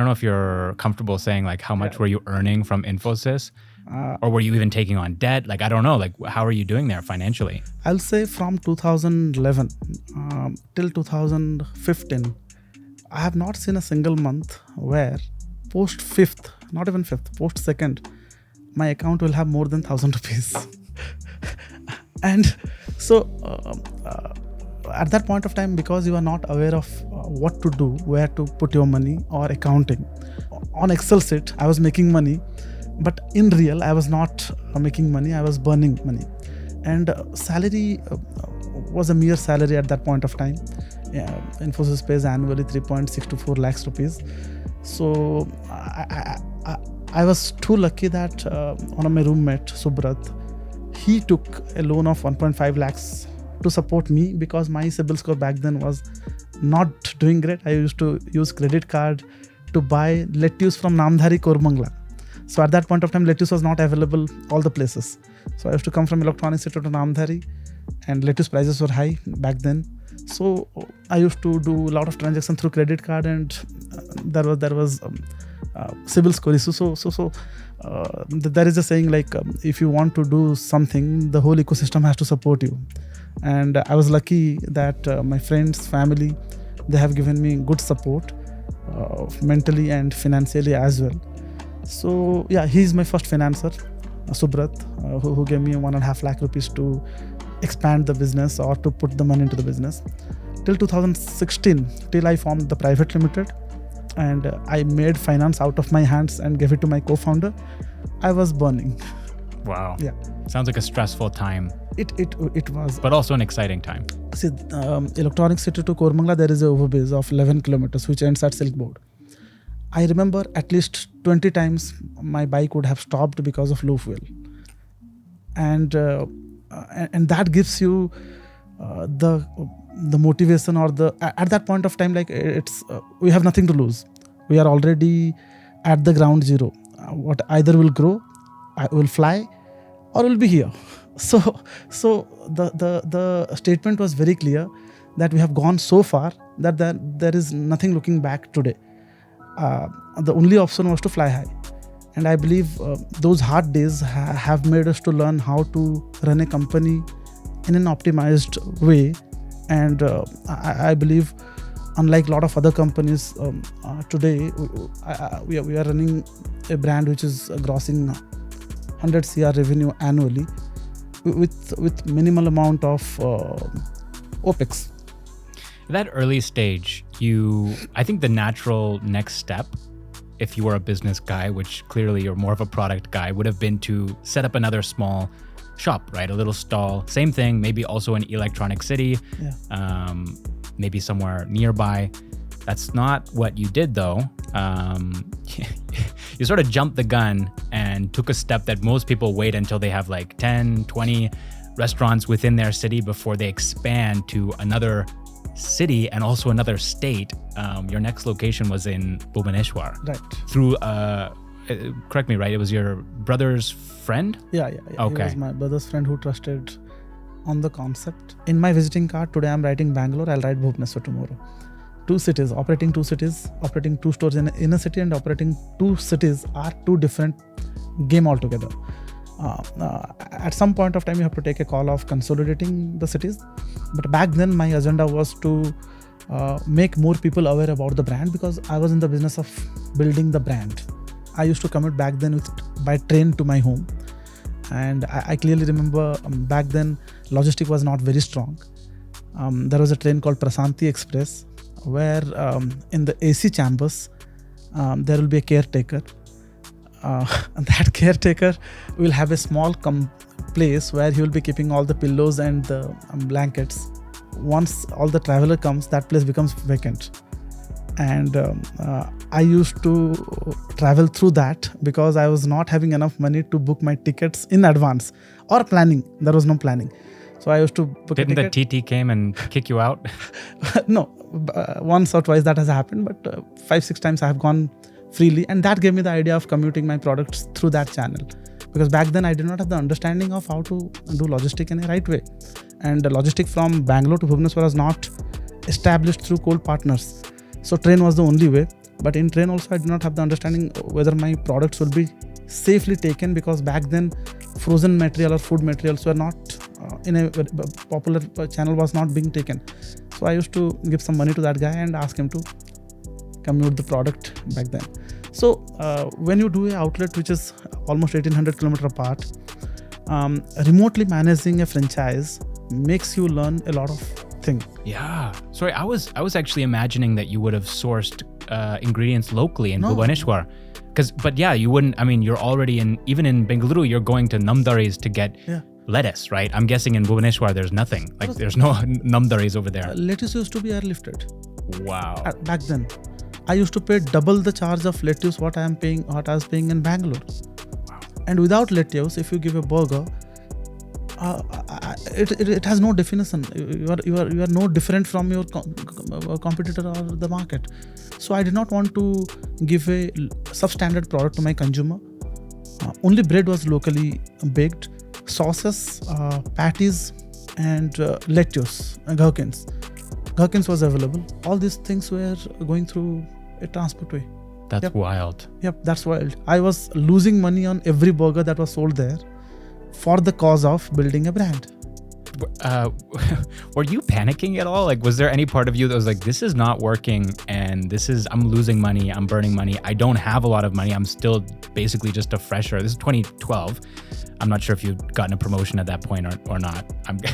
don't know if you're comfortable saying like how much were you earning from Infosys, Uh, or were you even taking on debt? Like I don't know. Like how are you doing there financially? I'll say from 2011 till 2015, I have not seen a single month where post fifth, not even fifth, post second, my account will have more than 1,000 rupees. And so at that point of time, because you are not aware of what to do, where to put your money or accounting, on Excel sheet I was making money, but in real I was not making money, I was burning money. And salary was a mere salary at that point of time. Infosys pays annually 3.6 to 4 lakhs rupees. So I was too lucky that one of my roommate, Subrat, he took a loan of 1.5 lakhs to support me, because my CIBIL score back then was not doing great. I used to use credit card to buy lettuce from Namdhari, Koramangala. So at that point of time, lettuce was not available all the places. So I used to come from Electronic City to Namdhari, and lettuce prices were high back then. So I used to do a lot of transactions through credit card, and there was CIBIL score issue. So there is a saying like, if you want to do something, the whole ecosystem has to support you. And I was lucky that my friends, family, they have given me good support mentally and financially as well. So yeah, he's my first financer, Subrat, who gave me 1.5 lakh rupees to expand the business or to put the money into the business. Till 2016, till I formed the private limited, and I made finance out of my hands and gave it to my co-founder, I was burning. Wow. Yeah. Sounds like a stressful time, It was. but also an exciting time. See, Electronic City to Koramangala, there is a overbase of 11 kilometers, which ends at Silk Board. I remember at least 20 times my bike would have stopped because of low fuel. And that gives you the motivation, or at that point of time, like it's we have nothing to lose. We are already at the ground zero. What either will grow, will fly, or will be here. So the statement was very clear that we have gone so far that there is nothing looking back today. The only option was to fly high. And I believe those hard days have made us to learn how to run a company in an optimized way. And I believe, unlike a lot of other companies today, we are running a brand which is grossing 100 CR revenue annually with minimal amount of OPEX. That early stage, I think the natural next step, if you were a business guy, which clearly you're more of a product guy, would have been to set up another small shop, right? A little stall. Same thing, maybe also in Electronic City, maybe somewhere nearby. That's not what you did though. You sort of jumped the gun and took a step that most people wait until they have like 10, 20 restaurants within their city before they expand to another city and also another state. Your next location was in Bhubaneswar. Right. Through, correct me, right? It was your brother's friend? Yeah. Okay. He was my brother's friend who trusted on the concept. In my visiting card, today I'm writing Bangalore, I'll write Bhubaneswar tomorrow. Operating two stores in a city, and operating two cities are two different game altogether. At some point of time, you have to take a call of consolidating the cities. But back then, my agenda was to make more people aware about the brand, because I was in the business of building the brand. I used to commute back then by train to my home. And I clearly remember back then, logistic was not very strong. There was a train called Prasanthi Express, where in the AC chambers, there will be a caretaker. And that caretaker will have a small place where he will be keeping all the pillows and the blankets. Once all the traveler comes, that place becomes vacant. And I used to travel through that because I was not having enough money to book my tickets in advance or planning. There was no planning. So I used to book Didn't a ticket. the TT came and kick you out? No, once or twice that has happened, but 5-6 times I have gone freely, and that gave me the idea of commuting my products through that channel, because back then I did not have the understanding of how to do logistic in a right way. And the logistic from Bangalore to Bhubaneswar was not established through coal partners, so train was the only way. But in train also, I did not have the understanding whether my products will be safely taken, because back then frozen material or food materials were not in a popular channel, was not being taken. So I used to give some money to that guy and ask him to commute the product back then. So when you do an outlet which is almost 1800 kilometer apart, remotely managing a franchise makes you learn a lot of things. Yeah. Sorry, I was actually imagining that you would have sourced ingredients locally in Bhubaneswar. But yeah, you wouldn't. I mean, you're already even in Bengaluru, you're going to Namdaris to get lettuce, right? I'm guessing in Bhubaneswar there's nothing. Like there's no Namdaris over there. Lettuce used to be airlifted. Wow. Back then, I used to pay double the charge of lettuce what I was paying in Bangalore. Wow. And without lettuce, if you give a burger, it has no definition. You are no different from your competitor or the market. So I did not want to give a substandard product to my consumer. Only bread was locally baked, sauces, patties, and lettuce, gherkins. Gherkins was available. All these things were going through a transport way. That's wild. Yep, that's wild. I was losing money on every burger that was sold there for the cause of building a brand. Were you panicking at all? Like, was there any part of you that was like, this is not working and I'm losing money, I'm burning money, I don't have a lot of money, I'm still basically just a fresher. This is 2012. I'm not sure if you'd gotten a promotion at that point or not.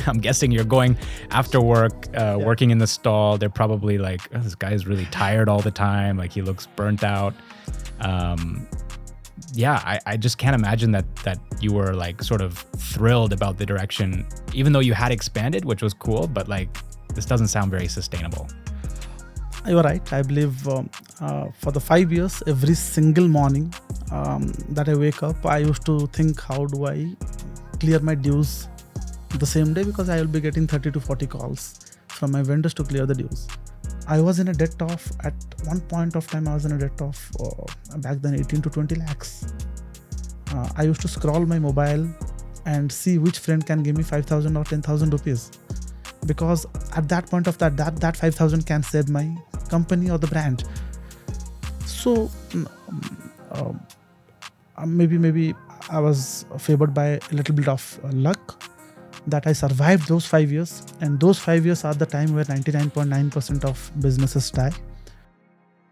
I'm guessing you're going after work, working in the stall. They're probably like, oh, this guy is really tired all the time. Like he looks burnt out. I just can't imagine that you were like sort of thrilled about the direction, even though you had expanded, which was cool, but like this doesn't sound very sustainable. You're right. I believe for the 5 years, every single morning that I wake up, I used to think, how do I clear my dues the same day, because I will be getting 30 to 40 calls from my vendors to clear the dues. I was in a debt of, at one point of time, I was in a debt of back then 18 to 20 lakhs. I used to scroll my mobile and see which friend can give me 5,000 or 10,000 rupees. Because at that point of that 5,000 can save my company or the brand. So maybe I was favored by a little bit of luck that I survived those 5 years. And those 5 years are the time where 99.9% of businesses die.